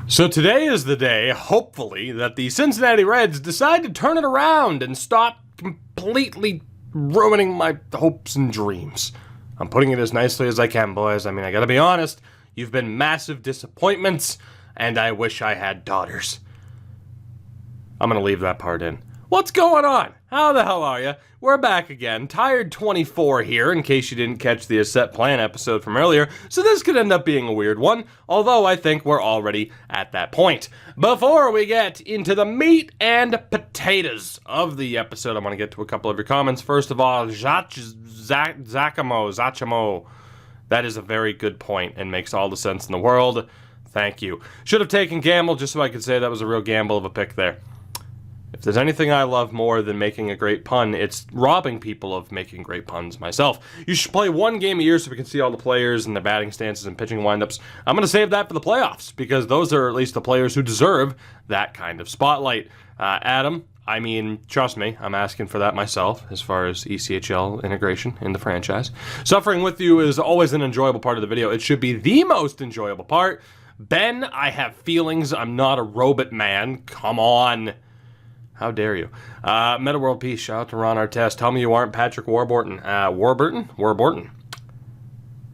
So today is the day, hopefully, that the Cincinnati Reds decide to turn it around and stop completely ruining my hopes and dreams. I'm putting it as nicely as I can, boys. I mean, I gotta be honest, you've been massive disappointments, and I wish I had daughters. I'm gonna leave that part in. What's going on? How the hell are you? We're back again. Tired 24 here, in case you didn't catch the Set Plan episode from earlier, so this could end up being a weird one, although I think we're already at that point. Before we get into the meat and potatoes of the episode, I want to get to a couple of your comments. First of all, Zachamo. That is a very good point and makes all the sense in the world. Thank you. Should have taken gamble just so I could say that was a real gamble of a pick there. If there's anything I love more than making a great pun, it's robbing people of making great puns myself. You should play one game a year so we can see all the players and their batting stances and pitching windups. I'm going to save that for the playoffs because those are at least the players who deserve that kind of spotlight. Adam, I mean, trust me, I'm asking for that myself as far as ECHL integration in the franchise. Suffering with you is always an enjoyable part of the video. It should be the most enjoyable part. Ben, I have feelings. I'm not a robot man. Come on. How dare you? Meta World Peace, shout out to Ron Artest. Tell me you aren't Patrick Warburton. Warburton?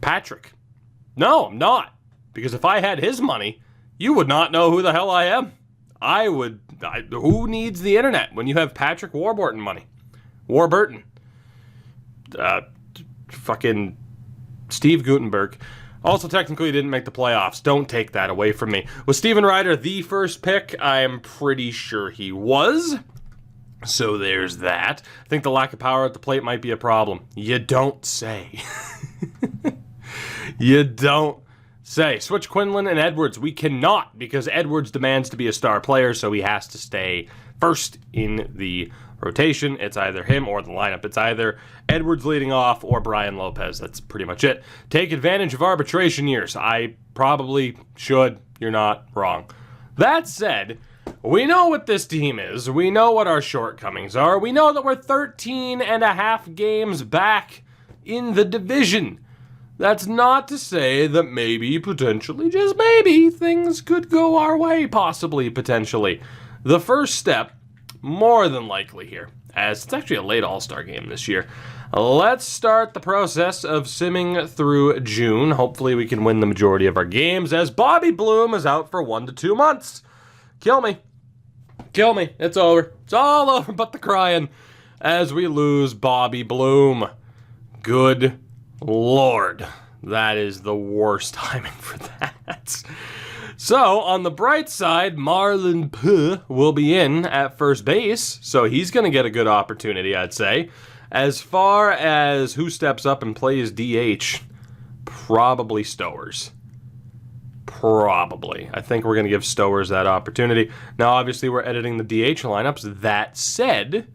Patrick. No, I'm not. Because if I had his money, you would not know who the hell I am. Who needs the internet when you have Patrick Warburton money? Warburton. Fucking Steve Gutenberg. Also, technically, he didn't make the playoffs. Don't take that away from me. Was Steven Ryder the first pick? I'm pretty sure he was. So there's that. I think the lack of power at the plate might be a problem. You don't say. You don't say. Switch Quinlan and Edwards. We cannot because Edwards demands to be a star player, so he has to stay first in the rotation. It's either him or the lineup. It's either Edwards leading off or Brian Lopez. That's pretty much it. Take advantage of arbitration years. I probably should. You're not wrong. That said, we know what this team is. We know what our shortcomings are. We know that we're 13 and a half games back in the division. That's not to say that maybe, potentially, just maybe, things could go our way, possibly, potentially. The first step, more than likely here, as it's actually a late All-Star game this year. Let's start the process of simming through June. Hopefully we can win the majority of our games, as Bobby Bloom is out for 1 to 2 months. Kill me. Kill me. It's over. It's all over but the crying as we lose Bobby Bloom. Good Lord. That is the worst timing for that. So, on the bright side, Marlon P will be in at first base, so he's going to get a good opportunity, I'd say. As far as who steps up and plays DH, probably Stowers. Probably. I think we're going to give Stowers that opportunity. Now, obviously, we're editing the DH lineups. That said,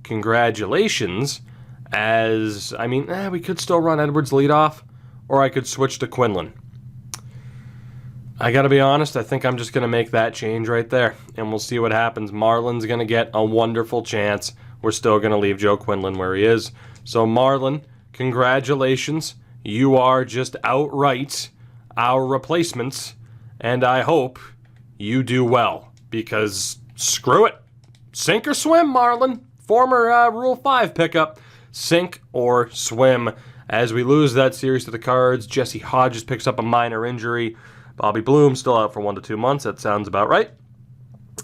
congratulations, as, I mean, we could still run Edwards leadoff, or I could switch to Quinlan. I gotta be honest, I think I'm just gonna make that change right there, and we'll see what happens. Marlon's gonna get a wonderful chance. We're still gonna leave Joe Quinlan where he is. So Marlon, congratulations. You are just outright our replacements, and I hope you do well, because screw it. Sink or swim, Marlon. Former Rule 5 pickup. Sink or swim. As we lose that series to the Cards, Jesse Hodges picks up a minor injury. Bobby Bloom still out for 1 to 2 months. That sounds about right.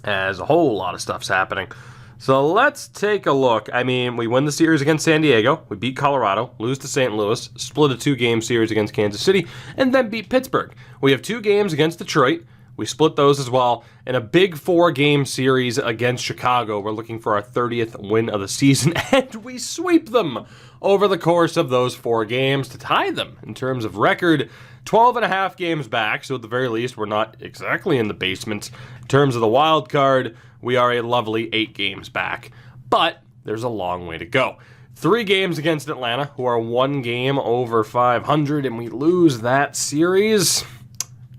As a whole lot of stuff's happening. So let's take a look. I mean, we win the series against San Diego. We beat Colorado, lose to St. Louis, split a 2-game series against Kansas City, and then beat Pittsburgh. We have 2 games against Detroit. We split those as well. And a big 4-game series against Chicago. We're looking for our 30th win of the season, and we sweep them over the course of those 4 games to tie them in terms of record. 12 and a half games back, so at the very least, we're not exactly in the basement. In terms of the wild card, we are a lovely 8 games back. But there's a long way to go. 3 games against Atlanta, who are 1 game over 500, and we lose that series.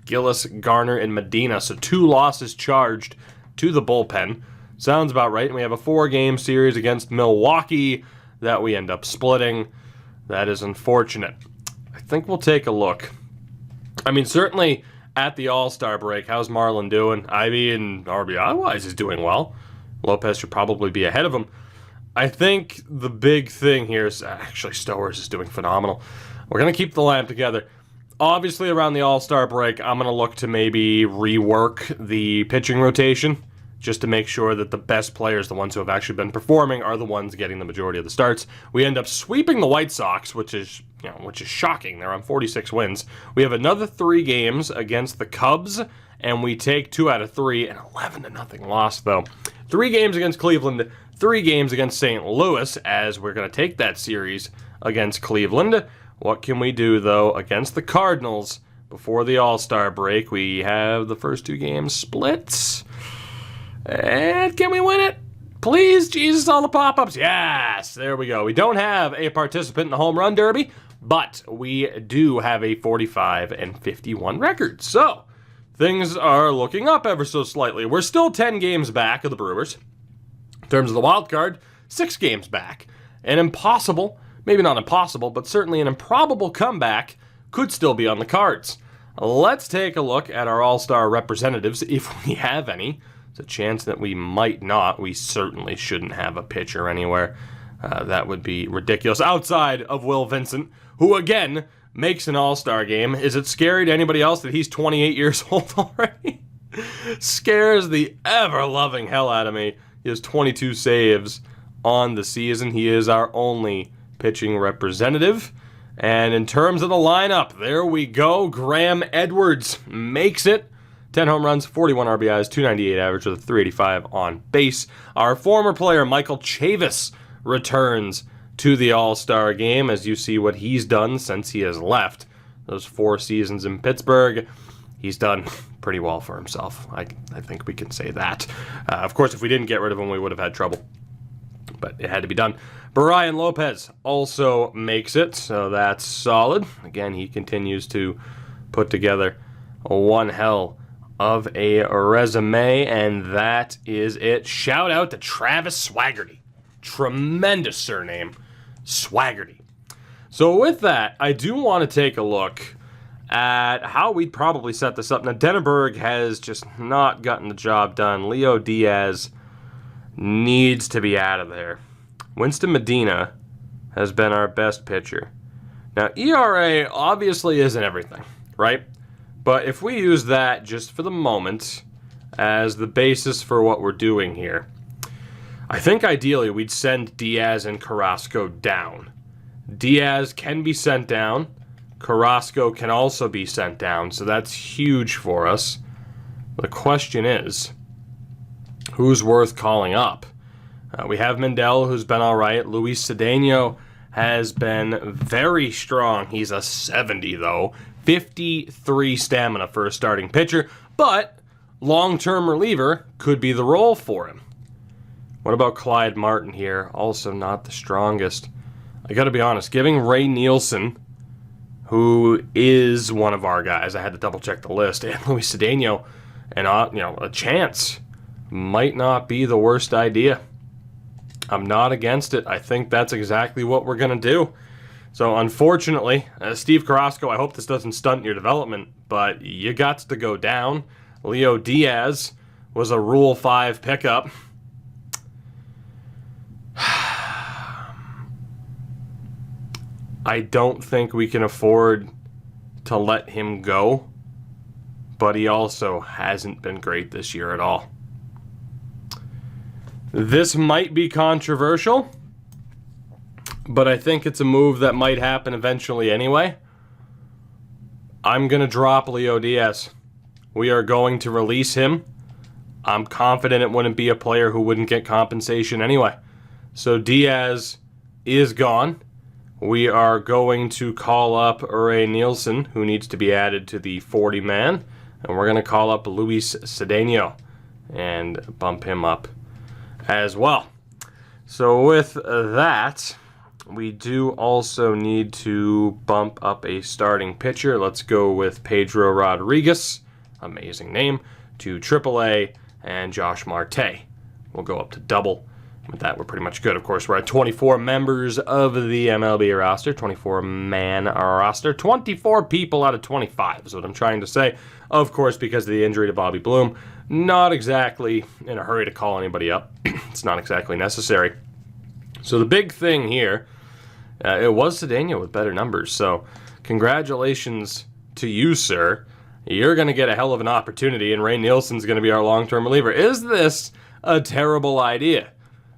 Gillis, Garner, and Medina, so 2 losses charged to the bullpen. Sounds about right. And we have a 4-game series against Milwaukee that we end up splitting. That is unfortunate. I think we'll take a look. I mean, certainly at the All-Star break. How's Marlon doing? I mean, RBI-wise, is doing well. Lopez should probably be ahead of him. I think the big thing here is actually Stowers is doing phenomenal. We're going to keep the lineup together. Obviously, around the All-Star break, I'm going to look to maybe rework the pitching rotation just to make sure that the best players, the ones who have actually been performing, are the ones getting the majority of the starts. We end up sweeping the White Sox, which is shocking. They're on 46 wins. We have another 3 games against the Cubs, and we take 2 out of 3, and 11-0 loss, though. 3 games against Cleveland, 3 games against St. Louis, as we're going to take that series against Cleveland. What can we do, though, against the Cardinals before the All-Star break? We have the first 2 games split. And can we win it? Please, Jesus, all the pop-ups. Yes, there we go. We don't have a participant in the home run derby, but we do have a 45-51 record. So things are looking up ever so slightly. We're still 10 games back of the Brewers. In terms of the wild card, 6 games back. An impossible, maybe not impossible, but certainly an improbable comeback could still be on the cards. Let's take a look at our All-Star representatives, if we have any. There's a chance that we might not. We certainly shouldn't have a pitcher anywhere. That would be ridiculous. Outside of Will Vincent, who again makes an All-Star game. Is it scary to anybody else that he's 28 years old already? Scares the ever-loving hell out of me. He has 22 saves on the season. He is our only pitching representative. And in terms of the lineup, there we go. Graham Edwards makes it. 10 home runs, 41 RBIs, 298 average with a 385 on base. Our former player, Michael Chavis, returns to the All-Star game as you see what he's done since he has left. Those 4 seasons in Pittsburgh, he's done pretty well for himself. I think we can say that. Of course, if we didn't get rid of him, we would have had trouble. But it had to be done. Brian Lopez also makes it, so that's solid. Again, he continues to put together one hell of a resume, and that is it. Shout out to Travis Swaggerty. Tremendous surname, Swaggerty. So with that, I do want to take a look at how we'd probably set this up. Now, Denneberg has just not gotten the job done. Leo Diaz needs to be out of there. Winston Medina has been our best pitcher. Now, ERA obviously isn't everything, right? But if we use that just for the moment as the basis for what we're doing here, I think ideally we'd send Diaz and Carrasco down. Diaz can be sent down. Carrasco can also be sent down, so that's huge for us. The question is, who's worth calling up? We have Mendel, who's been all right. Luis Cedeno has been very strong. He's a 70, though. 53 stamina for a starting pitcher, but long-term reliever could be the role for him. What about Clyde Martin here? Also not the strongest. I got to be honest, giving Ray Nielsen, who is one of our guys, I had to double-check the list, and Luis Cedeno, and a chance might not be the worst idea. I'm not against it. I think that's exactly what we're going to do. So, unfortunately, Steve Carrasco, I hope this doesn't stunt your development, but you got to go down. Leo Diaz was a Rule 5 pickup. I don't think we can afford to let him go, but he also hasn't been great this year at all. This might be controversial, but I think it's a move that might happen eventually anyway. I'm going to drop Leo Diaz. We are going to release him. I'm confident it wouldn't be a player who wouldn't get compensation anyway. So Diaz is gone. We are going to call up Ray Nielsen, who needs to be added to the 40-man. And we're going to call up Luis Cedeno and bump him up as well. So with that, we do also need to bump up a starting pitcher. Let's go with Pedro Rodriguez, amazing name, to AAA, and Josh Marte will go up to double. With that, we're pretty much good. Of course, we're at 24 members of the MLB roster, 24-man roster, 24 people out of 25 is what I'm trying to say. Of course, because of the injury to Bobby Bloom, not exactly in a hurry to call anybody up. It's not exactly necessary. So the big thing here, it was Cedeno with better numbers. So congratulations to you, sir. You're going to get a hell of an opportunity, and Ray Nielsen's going to be our long-term reliever. Is this a terrible idea?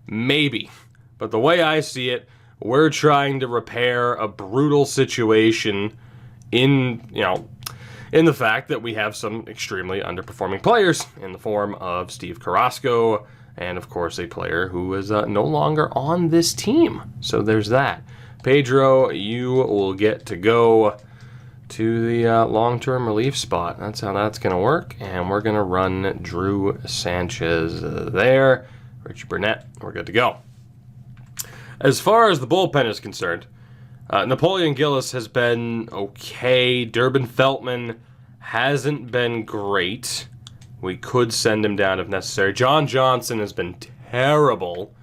Maybe. But the way I see it, we're trying to repair a brutal situation in the fact that we have some extremely underperforming players in the form of Steve Carrasco and, of course, a player who is no longer on this team. So there's that. Pedro, you will get to go to the long-term relief spot. That's how that's going to work. And we're going to run Drew Sanchez there. Richie Burnett, we're good to go. As far as the bullpen is concerned, Napoleon Gillis has been okay. Durbin Feltman hasn't been great. We could send him down if necessary. John Johnson has been terrible.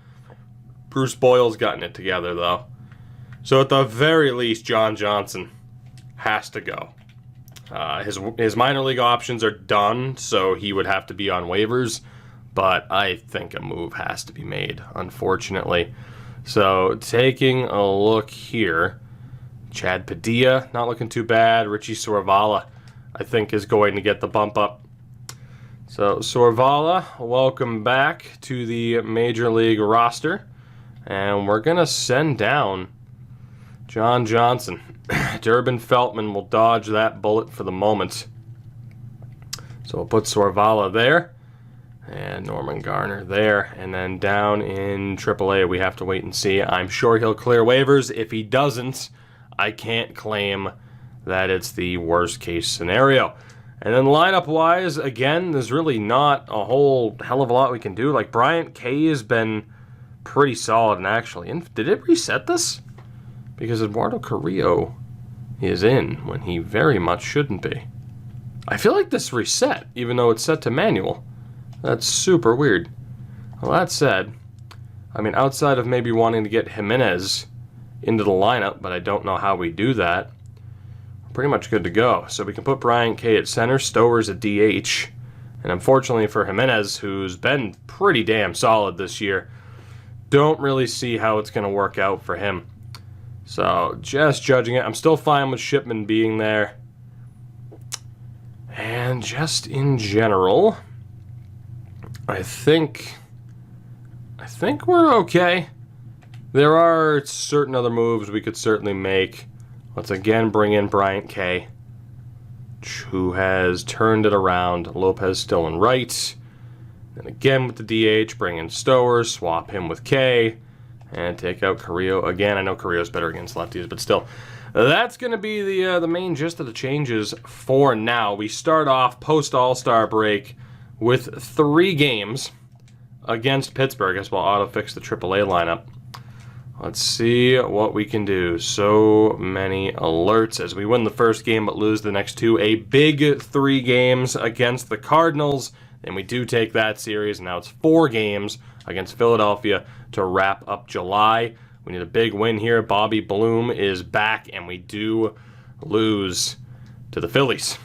Bruce Boyle's gotten it together, though. So at the very least, John Johnson has to go. His minor league options are done, so he would have to be on waivers. But I think a move has to be made, unfortunately. So taking a look here, Chad Padilla, not looking too bad. Richie Sorvala, I think, is going to get the bump up. So Sorvala, welcome back to the Major League roster. And we're going to send down John Johnson. Durbin Feltman will dodge that bullet for the moment. So we'll put Sorvala there. And Norman Garner there. And then down in AAA, we have to wait and see. I'm sure he'll clear waivers. If he doesn't, I can't claim that it's the worst case scenario. And then lineup-wise, again, there's really not a whole hell of a lot we can do. Like, Bryant K has been pretty solid, and actually, did it reset this? Because Eduardo Carrillo is in when he very much shouldn't be. I feel like this reset, even though it's set to manual. That's super weird. Well, that said, I mean, outside of maybe wanting to get Jimenez into the lineup, but I don't know how we do that, we're pretty much good to go. So we can put Brian K at center, Stowers at DH, and unfortunately for Jimenez, who's been pretty damn solid this year, don't really see how it's going to work out for him. So just judging it, I'm still fine with Shipman being there. And just in general, I think we're okay. There are certain other moves we could certainly make. Let's again bring in Bryant K, who has turned it around. Lopez still in right. And again with the DH, bring in Stowers, swap him with K, and take out Carrillo again. I know Carrillo's better against lefties, but still. That's going to be the main gist of the changes for now. We start off post-All-Star break with 3 games against Pittsburgh. I guess we'll auto-fix the AAA lineup. Let's see what we can do. So many alerts as we win the first game but lose the next 2. A big 3 games against the Cardinals. And we do take that series. Now it's 4 games against Philadelphia to wrap up July. We need a big win here. Bobby Bloom is back, and we do lose to the Phillies.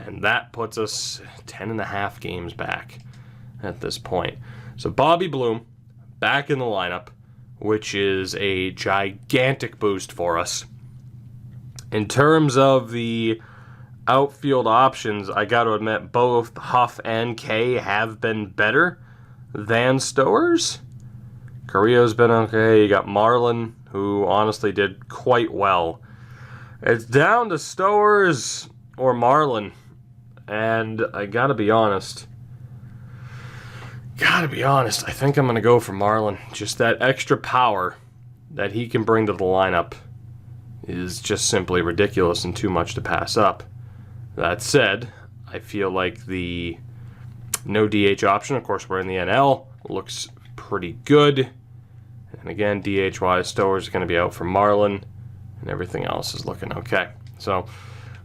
And that puts us 10.5 games back at this point. So Bobby Bloom back in the lineup, which is a gigantic boost for us. In terms of the outfield options, I got to admit both Huff and K have been better than Stowers. Carrillo's been okay. You got Marlin, who honestly did quite well. It's down to Stowers or Marlin. And I gotta be honest, I think I'm gonna go for Marlin. Just that extra power that he can bring to the lineup is just simply ridiculous and too much to pass up. That said, I feel like the no DH option, of course we're in the NL, looks pretty good. And again, DH-wise, Stowers is going to be out for Marlin, and everything else is looking okay. So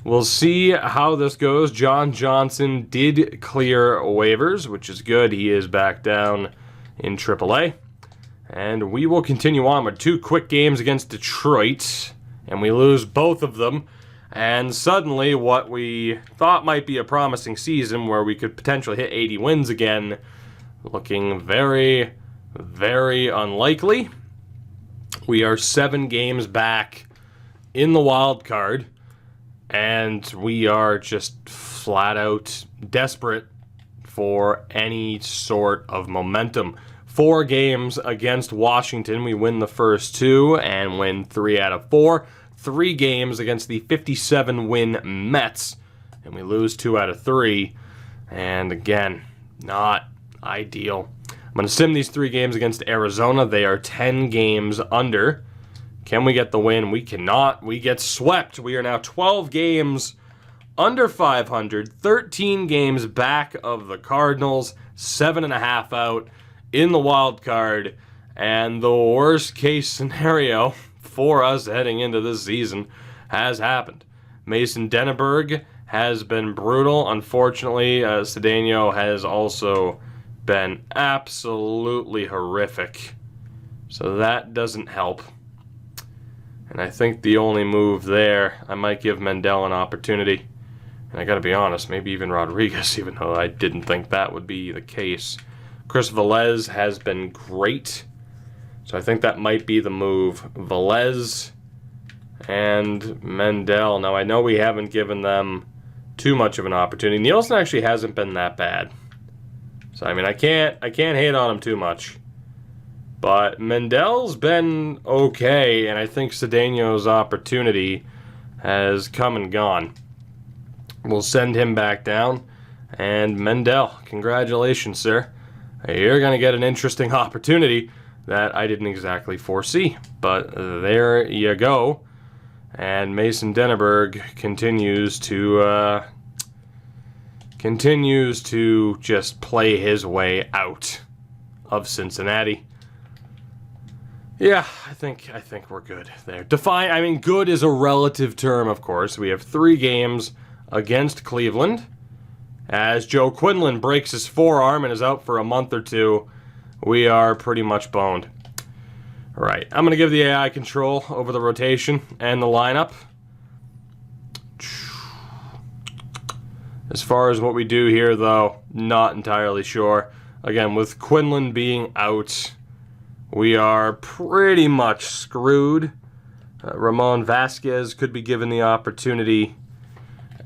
we'll see how this goes. John Johnson did clear waivers, which is good. He is back down in AAA. And we will continue on with 2 quick games against Detroit, and we lose both of them. And suddenly, what we thought might be a promising season where we could potentially hit 80 wins again, looking very, very unlikely. We are 7 games back in the wild card, and we are just flat out desperate for any sort of momentum. 4 games against Washington, we win the first 2 and win 3 out of 4. 3 games against the 57-win Mets, and we lose 2 out of 3. And again, not ideal. I'm going to sim these 3 games against Arizona. They are 10 games under. Can we get the win? We cannot. We get swept. We are now 12 games under 500, 13 games back of the Cardinals, 7.5 out in the wild card, and the worst case scenario for us heading into this season has happened. Mason Denneberg has been brutal. Unfortunately, Cedeno has also been absolutely horrific. So that doesn't help. And I think the only move there, I might give Mendel an opportunity. And I gotta be honest, maybe even Rodriguez, even though I didn't think that would be the case. Chris Velez has been great. So I think that might be the move. Velez and Mendel. Now I know we haven't given them too much of an opportunity. Nielsen actually hasn't been that bad. So I mean I can't hate on him too much. But Mendel's been okay, and I think Cedeno's opportunity has come and gone. We'll send him back down. And Mendel, congratulations, sir. You're going to get an interesting opportunity that I didn't exactly foresee. But there you go. And Mason Denneberg continues to just play his way out of Cincinnati. Yeah, I think we're good there. Good is a relative term, of course. We have 3 games against Cleveland. As Joe Quinlan breaks his forearm and is out for a month or 2, we are pretty much boned. All right, I'm going to give the AI control over the rotation and the lineup. As far as what we do here, though, not entirely sure. Again, with Quinlan being out, we are pretty much screwed. Ramon Vasquez could be given the opportunity,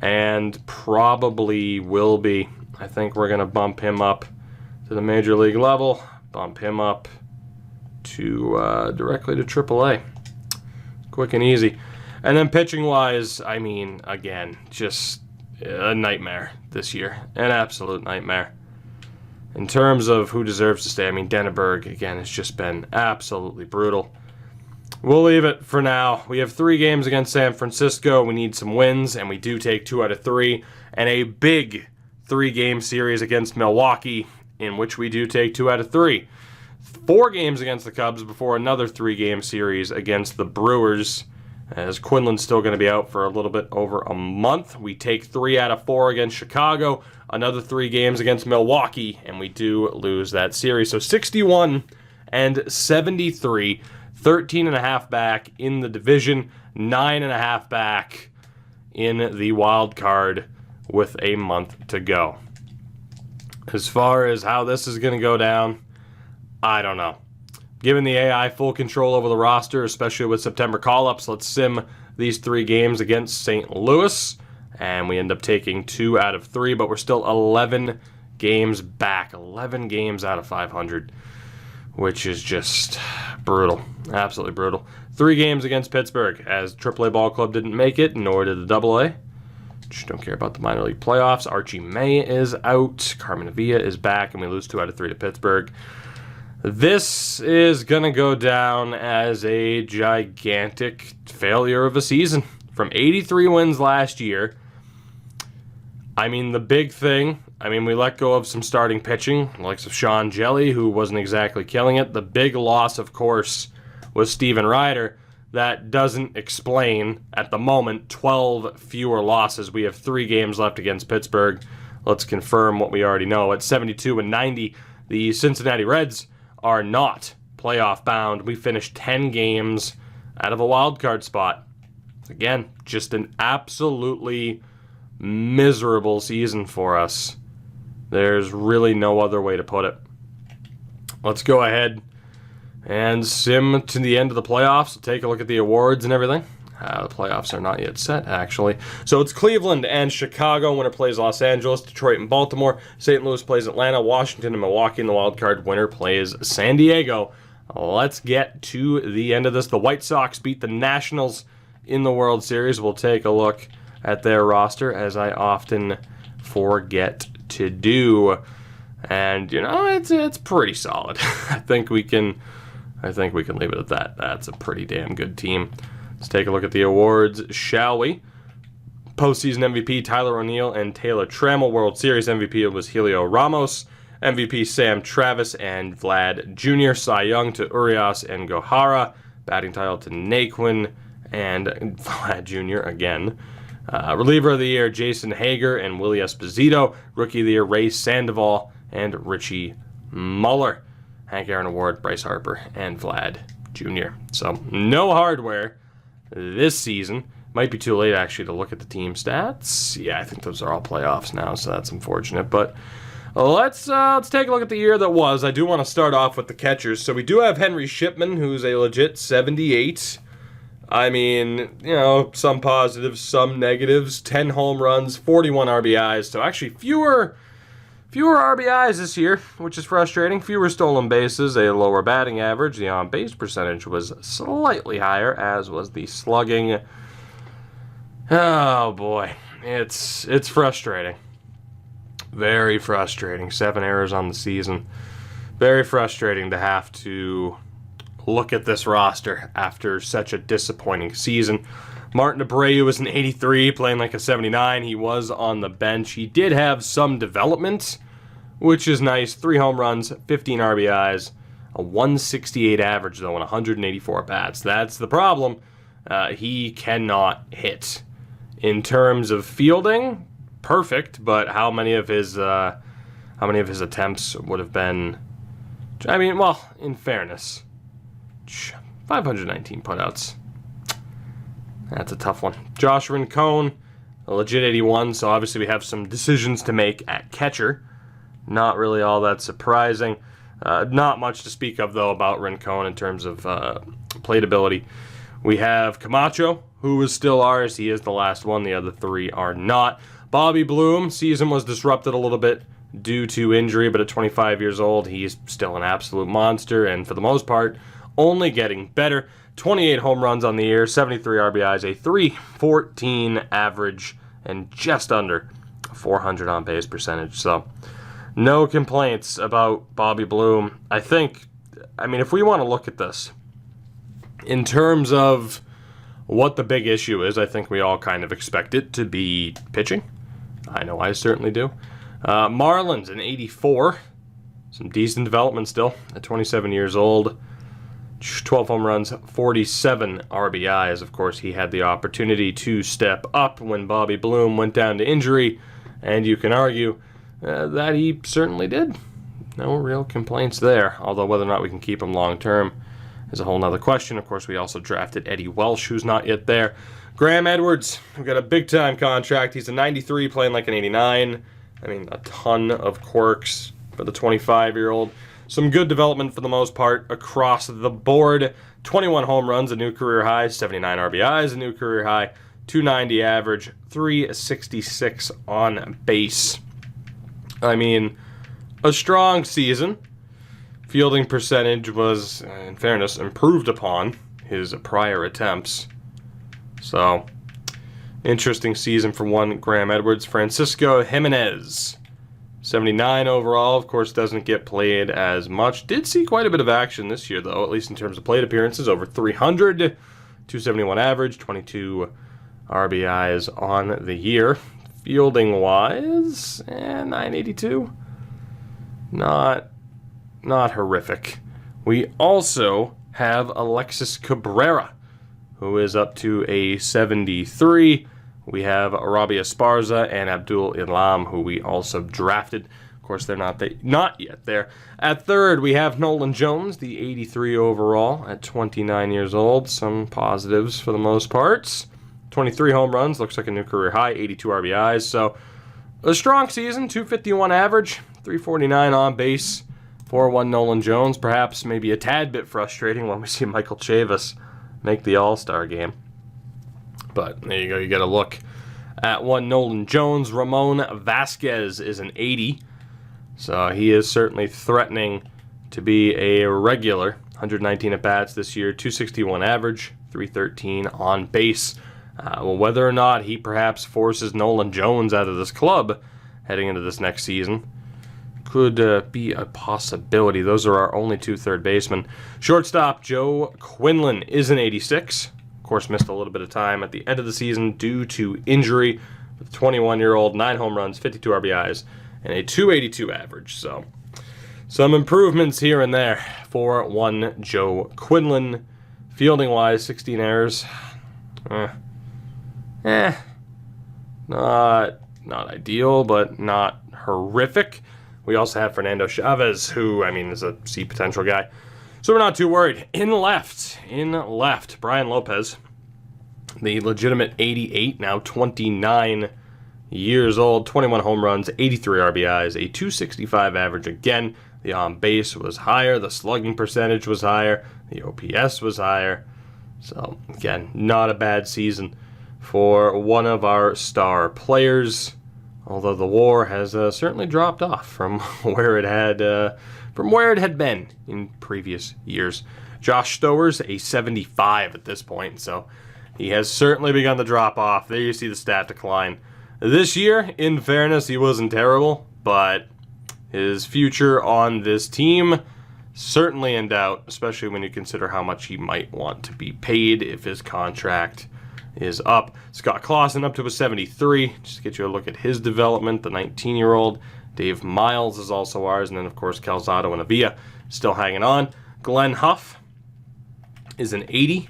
and probably will be. I think we're going to bump him up to the major league level, bump him up to directly to AAA. Quick and easy. And then pitching-wise, I mean, again, just a nightmare this year. An absolute nightmare. In terms of who deserves to stay, I mean, Denneberg, again, has just been absolutely brutal. We'll leave it for now. We have 3 games against San Francisco. We need some wins, and we do take 2 out of 3. And a big 3-game series against Milwaukee, in which we do take 2 out of 3. 4 games against the Cubs before another 3-game series against the Brewers, as Quinlan's still going to be out for a little bit over a month. We take 3 out of 4 against Chicago, another 3 games against Milwaukee, and we do lose that series. So 61 and 73, 13.5 back in the division, 9.5 back in the wild card with a month to go. As far as how this is going to go down, I don't know. Given the AI full control over the roster, especially with September call-ups, let's sim these 3 games against St. Louis, and we end up taking 2 out of 3, but we're still 11 games back, 11 games out of 500, which is just brutal, absolutely brutal. 3 games against Pittsburgh, as AAA Ball Club didn't make it, nor did the AA. Just don't care about the minor league playoffs. Archie May is out, Carmen Avila is back, and we lose 2 out of 3 to Pittsburgh. This is going to go down as a gigantic failure of a season. From 83 wins last year, I mean, the big thing, we let go of some starting pitching, the likes of Sean Jelly, who wasn't exactly killing it. The big loss, of course, was Steven Ryder. That doesn't explain, at the moment, 12 fewer losses. We have 3 games left against Pittsburgh. Let's confirm what we already know. At 72 and 90, the Cincinnati Reds are not playoff bound. We finished 10 games out of a wild card spot. Again, just an absolutely miserable season for us. There's really no other way to put it. Let's go ahead and sim to the end of the playoffs. Take a look at the awards and everything. The playoffs are not yet set, actually. So it's Cleveland and Chicago. Winner plays Los Angeles, Detroit and Baltimore. St. Louis plays Atlanta, Washington and Milwaukee. And the wild card winner plays San Diego. Let's get to the end of this. The White Sox beat the Nationals in the World Series. We'll take a look at their roster, as I often forget to do. And, you know, it's pretty solid. I think we can leave it at that. That's a pretty damn good team. Let's take a look at the awards, shall we? Postseason MVP, Tyler O'Neill and Taylor Trammell. World Series MVP was Helio Ramos. MVP, Sam Travis and Vlad Jr. Cy Young to Urias and Gohara. Batting title to Naquin and Vlad Jr. again. Reliever of the year, Jason Hager and Willie Esposito. Rookie of the year, Ray Sandoval and Richie Muller. Hank Aaron Award, Bryce Harper and Vlad Jr. So no hardware this season. Might be too late, actually, to look at the team stats. Yeah, I think those are all playoffs now, so that's unfortunate. But let's take a look at the year that was. I do want to start off with the catchers. So we do have Henry Shipman, who's a legit 78. I mean, you know, some positives, some negatives. 10 home runs, 41 RBIs. So actually fewer RBIs this year, which is frustrating. Fewer stolen bases, a lower batting average. The on-base percentage was slightly higher, as was the slugging. Oh, boy. It's frustrating. Very frustrating. 7 errors on the season. Very frustrating to have to look at this roster after such a disappointing season. Martin Abreu was an 83, playing like a 79. He was on the bench. He did have some development, which is nice. 3 home runs, 15 RBIs, a 168 average, though, and 184 bats. That's the problem. He cannot hit. In terms of fielding, perfect, but how many of his attempts would have been? I mean, well, in fairness, 519 putouts. That's a tough one. Josh Rincon, a legit 81, so obviously we have some decisions to make at catcher. Not really all that surprising. Not much to speak of, though, about Rincon in terms of plate ability. We have Camacho, who is still ours. He is the last one. The other 3 are not. Bobby Bloom, season was disrupted a little bit due to injury, but at 25 years old, he's still an absolute monster, and for the most part, only getting better. 28 home runs on the year, 73 RBIs, a 314 average, and just under 400 on-base percentage. So no complaints about Bobby Bloom. I mean, if we want to look at this in terms of what the big issue is, I think we all kind of expect it to be pitching. I know I certainly do. Marlins, an 84. Some decent development still at 27 years old. 12 home runs, 47 RBIs. Of course, he had the opportunity to step up when Bobby Bloom went down to injury, and you can argue that he certainly did. No real complaints there, although whether or not we can keep him long-term is a whole nother question. Of course, we also drafted Eddie Welsh, who's not yet there. Graham Edwards, we've got a big-time contract. He's a 93, playing like an 89. I mean, a ton of quirks for the 25-year-old. Some good development for the most part across the board. 21 home runs, a new career high. 79 RBIs, a new career high. 290 average, 366 on base. I mean, a strong season. Fielding percentage was, in fairness, improved upon his prior attempts. So, interesting season for one Graham Edwards. Francisco Jimenez, 79 overall, of course, doesn't get played as much. Did see quite a bit of action this year, though, at least in terms of plate appearances. Over 300, 271 average, 22 RBIs on the year. Fielding-wise, 982. Not horrific. We also have Alexis Cabrera, who is up to a 73. We have Robbie Esparza and Abdul Ilam, who we also drafted. course, they're not yet there. At third, we have Nolan Jones, the 83 overall at 29 years old. Some positives for the most part. 23 home runs, looks like a new career high, 82 RBIs. So a strong season, 251 average, 349 on base for one Nolan Jones. Perhaps maybe a tad bit frustrating when we see Michael Chavis make the All-Star game. But there you go, you get a look at one Nolan Jones. Ramon Vasquez is an 80. So he is certainly threatening to be a regular. 119 at-bats this year, 261 average, 313 on base. Well, whether or not he perhaps forces Nolan Jones out of this club heading into this next season could be a possibility. Those are our only two third basemen. Shortstop Joe Quinlan is an 86. Of course, missed a little bit of time at the end of the season due to injury. With 21-year-old, 9 home runs, 52 RBIs, and a 282 average. So some improvements here and there for one Joe Quinlan. Fielding-wise, 16 errors. Not ideal, but not horrific. We also have Fernando Chavez, who, is a C potential guy. So we're not too worried. In left, Brian Lopez, the legitimate 88, now 29 years old, 21 home runs, 83 RBIs, a 265 average. Again, the on-base was higher, the slugging percentage was higher, the OPS was higher. So, again, not a bad season for one of our star players, although the WAR has certainly dropped off from where it had been in previous years. Josh Stowers, a 75 at this point, so he has certainly begun to drop off. There you see the stat decline. This year, in fairness, he wasn't terrible, but his future on this team certainly in doubt, especially when you consider how much he might want to be paid if his contract is up. Scott Clausen up to a 73, just to get you a look at his development. The 19-year-old Dave Miles is also ours, and then of course Calzado and Avila still hanging on. Glenn Huff is an 80.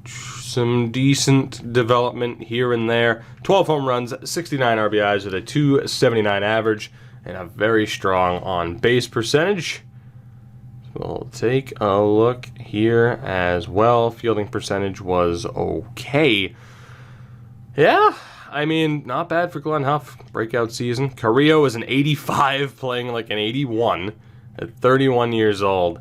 Some decent development here and there. 12 home runs, 69 RBIs with a 279 average, and a very strong on-base percentage. We'll take a look here as well. Fielding percentage was okay. Yeah, not bad for Glenn Huff. Breakout season. Carrillo is an 85, playing like an 81 at 31 years old.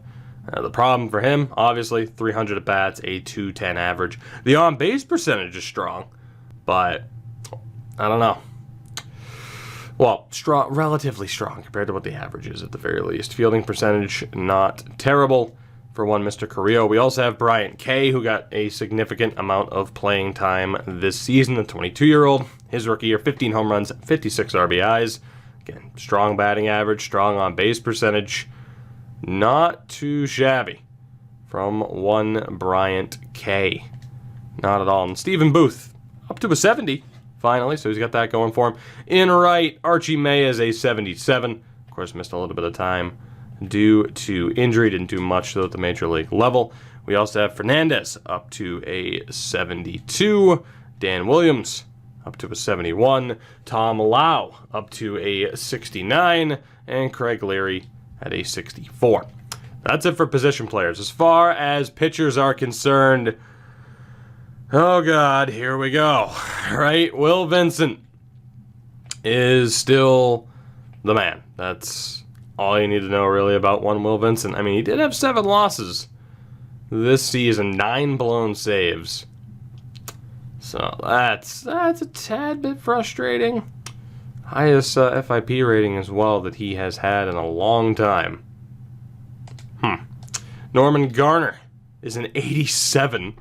The problem for him, obviously, 300 at-bats, a 210 average. The on-base percentage is strong, but I don't know. Well, relatively strong compared to what the average is at the very least. Fielding percentage, not terrible for one Mr. Carrillo. We also have Bryant Kay, who got a significant amount of playing time this season, the 22-year-old. His rookie year, 15 home runs, 56 RBIs. Again, strong batting average, strong on-base percentage. Not too shabby from one Bryant Kay. Not at all. And Stephen Booth, up to a 70. Finally, so he's got that going for him. In right, Archie May is a 77. Of course, missed a little bit of time due to injury. Didn't do much, though, at the major league level. We also have Fernandez up to a 72. Dan Williams up to a 71. Tom Lau up to a 69. And Craig Leary at a 64. That's it for position players. As far as pitchers are concerned, oh God, here we go. Right? Will Vincent is still the man. That's all you need to know really about one Will Vincent. He did have 7 losses this season, 9 blown saves. So that's a tad bit frustrating. Highest FIP rating as well that he has had in a long time. Norman Garner is an 87.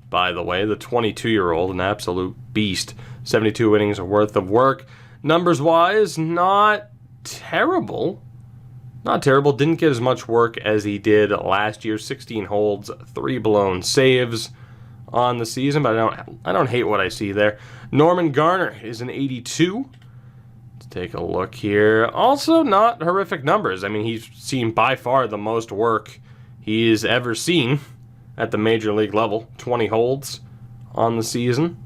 By the way, the 22-year-old, an absolute beast. 72 innings worth of work. Numbers-wise, not terrible. Not terrible. Didn't get as much work as he did last year. 16 holds, 3 blown saves on the season, but I don't hate what I see there. Norman Garner is an 82. Let's take a look here. Also, not horrific numbers. He's seen by far the most work he's ever seen at the major league level. 20 holds on the season.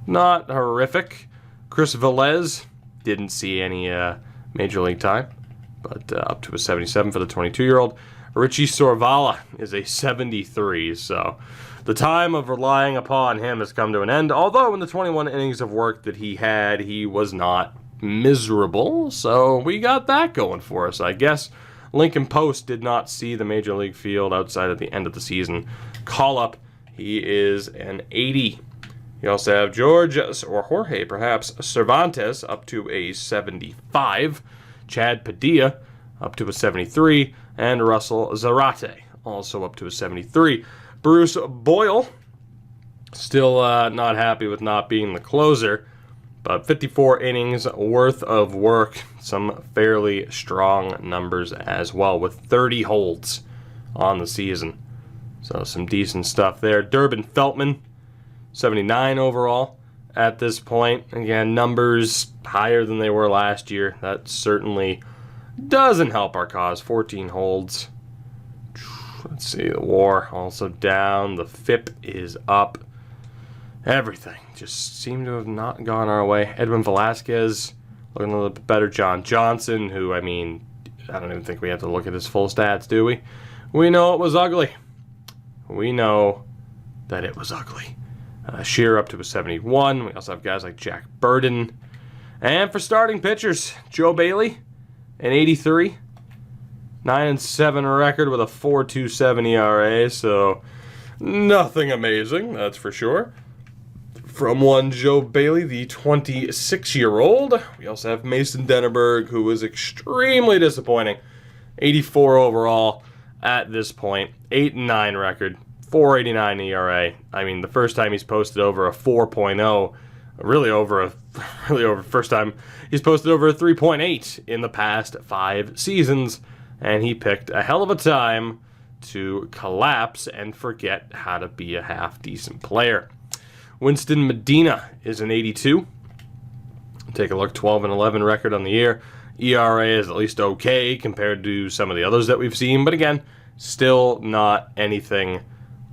Not horrific. Chris Velez didn't see any Major League time, but up to a 77 for the 22-year-old. Richie Sorvala is a 73, so the time of relying upon him has come to an end, although in the 21 innings of work that he had, he was not miserable, so we got that going for us, I guess. Lincoln Post did not see the Major League field outside at the end of the season. Call-up, he is an 80. You also have Jorge, perhaps, Cervantes up to a 75. Chad Padilla up to a 73. And Russell Zarate also up to a 73. Bruce Boyle, still not happy with not being the closer, but 54 innings worth of work. Some fairly strong numbers as well, with 30 holds on the season. So some decent stuff there. Durbin Feltman, 79 overall at this point. Again, numbers higher than they were last year. That certainly doesn't help our cause. 14 holds. Let's see, the WAR also down. The FIP is up. Everything just seemed to have not gone our way. Edwin Velasquez looking a little bit better. John Johnson, who, I mean, I don't even think we have to look at his full stats, do we? We know it was ugly. We know that it was ugly. Shearer up to a 71. We also have guys like Jack Burden. And for starting pitchers, Joe Bailey, an 83. 9-7 record with a 4.27 ERA, so nothing amazing, that's for sure. From one Joe Bailey, the 26-year-old. We also have Mason Denneberg, who was extremely disappointing. 84 overall at this point. 8-9 record. 4.89 ERA. I mean, the first time he's posted over a 4.0, first time he's posted over a 3.8 in the past 5 seasons. And he picked a hell of a time to collapse and forget how to be a half-decent player. Winston Medina is an 82. Take a look, 12-11 record on the year. ERA is at least okay compared to some of the others that we've seen, but again, still not anything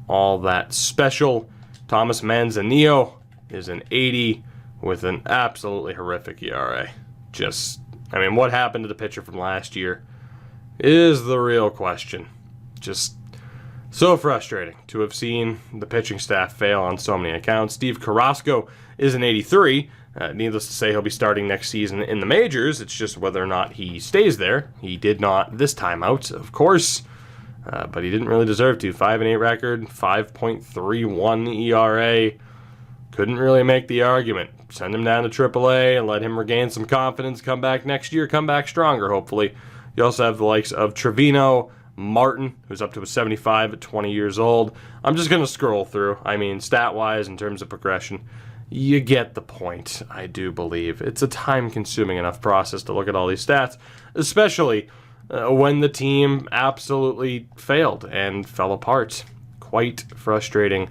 all that special. Thomas Manzanillo is an 80 with an absolutely horrific ERA. What happened to the pitcher from last year is the real question. Just so frustrating to have seen the pitching staff fail on so many accounts. Steve Carrasco is an 83. Needless to say, he'll be starting next season in the majors. It's just whether or not he stays there. He did not this time out, of course, but he didn't really deserve to. 5-8 record, 5.31 ERA. Couldn't really make the argument. Send him down to AAA and let him regain some confidence. Come back next year, come back stronger, hopefully. You also have the likes of Trevino Martin, who's up to a 75 at 20 years old. I'm just going to scroll through. I mean, stat-wise, in terms of progression, you get the point, I do believe. It's a time-consuming enough process to look at all these stats, especially when the team absolutely failed and fell apart. Quite frustrating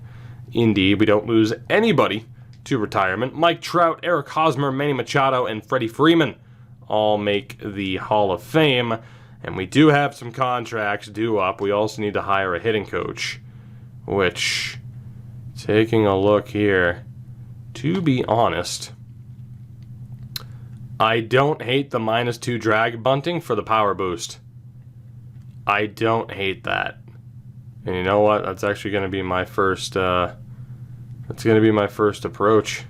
indeed. We don't lose anybody to retirement. Mike Trout, Eric Hosmer, Manny Machado, and Freddie Freeman all make the Hall of Fame. And we do have some contracts due up. We also need to hire a hitting coach, which, taking a look here, to be honest, I don't hate the -2 drag bunting for the power boost. I don't hate that. And you know what? That's actually going to be my first, approach.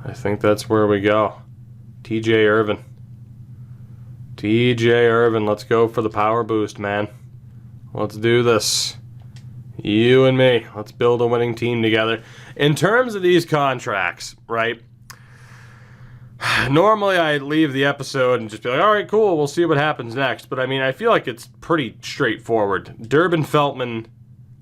I think that's where we go. TJ Irvin, let's go for the power boost, man. Let's do this. You and me. Let's build a winning team together. In terms of these contracts, right? Normally I leave the episode and just be like, all right, cool, we'll see what happens next. But I mean, I feel like it's pretty straightforward. Durbin Feltman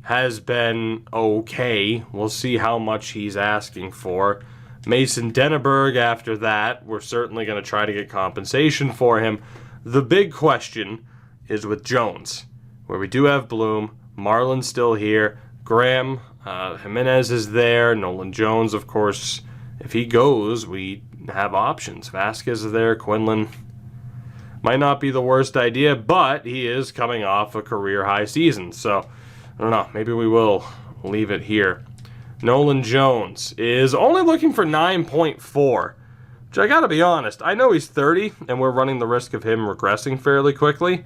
has been okay. We'll see how much he's asking for. Mason Denneberg, after that, we're certainly going to try to get compensation for him. The big question is with Jones, where we do have Bloom. Marlin's still here. Graham, Jimenez is there. Nolan Jones, of course. If he goes, we have options. Vasquez is there. Quinlan might not be the worst idea, but he is coming off a career-high season. So, I don't know. Maybe we will leave it here. Nolan Jones is only looking for 9.4, which which I gotta be honest, I know he's 30, and we're running the risk of him regressing fairly quickly.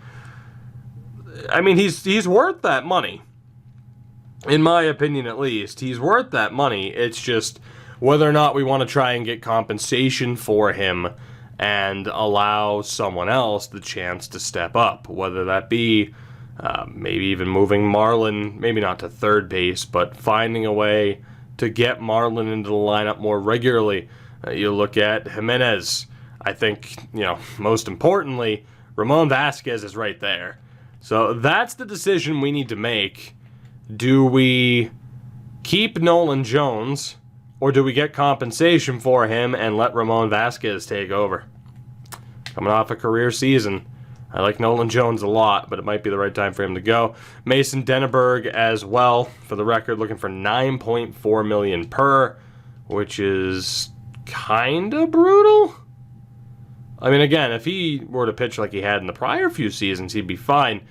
I mean, he's worth that money. In my opinion, at least. He's worth that money. It's just whether or not we want to try and get compensation for him and allow someone else the chance to step up. Whether that be maybe even moving Marlon, maybe not to third base, but finding a way to get Marlon into the lineup more regularly. You look at Jimenez. I think, most importantly, Ramon Vasquez is right there. So that's the decision we need to make. Do we keep Nolan Jones, or do we get compensation for him and let Ramon Vasquez take over? Coming off a career season, I like Nolan Jones a lot, but it might be the right time for him to go. Mason Denneberg as well, for the record, looking for $9.4 million per, which is kind of brutal. I mean, again, if he were to pitch like he had in the prior few seasons, he'd be fine.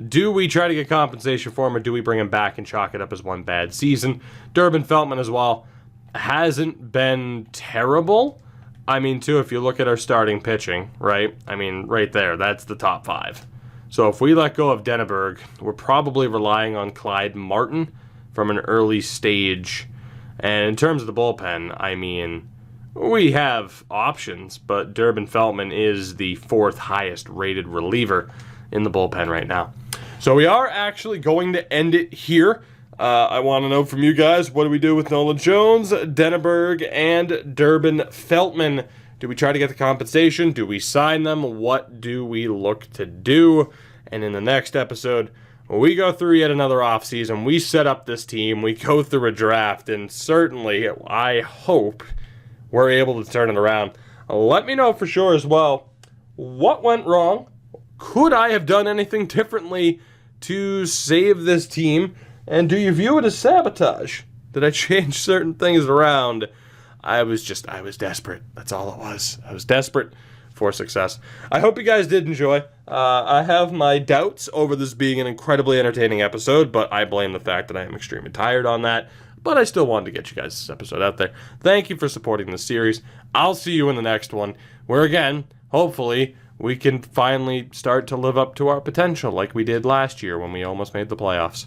Do we try to get compensation for him, or do we bring him back and chalk it up as one bad season? Durbin Feltman as well hasn't been terrible. I mean, too, if you look at our starting pitching, right? I mean, right there, that's the top 5. So if we let go of Denneberg, we're probably relying on Clyde Martin from an early stage. And in terms of the bullpen, I mean, we have options, but Durbin Feltman is the 4th highest rated reliever in the bullpen right now. So we are actually going to end it here. I want to know from you guys, what do we do with Nolan Jones, Denneberg, and Durbin Feltman? Do we try to get the compensation? Do we sign them? What do we look to do? And in the next episode, we go through yet another offseason. We set up this team. We go through a draft. And certainly, I hope we're able to turn it around. Let me know for sure as well, what went wrong? Could I have done anything differently to save this team? And do you view it as sabotage? Did I change certain things around? I was desperate. That's all it was. I was desperate for success. I hope you guys did enjoy. I have my doubts over this being an incredibly entertaining episode, but I blame the fact that I am extremely tired on that. But I still wanted to get you guys this episode out there. Thank you for supporting this series. I'll see you in the next one, where again, hopefully, we can finally start to live up to our potential like we did last year when we almost made the playoffs.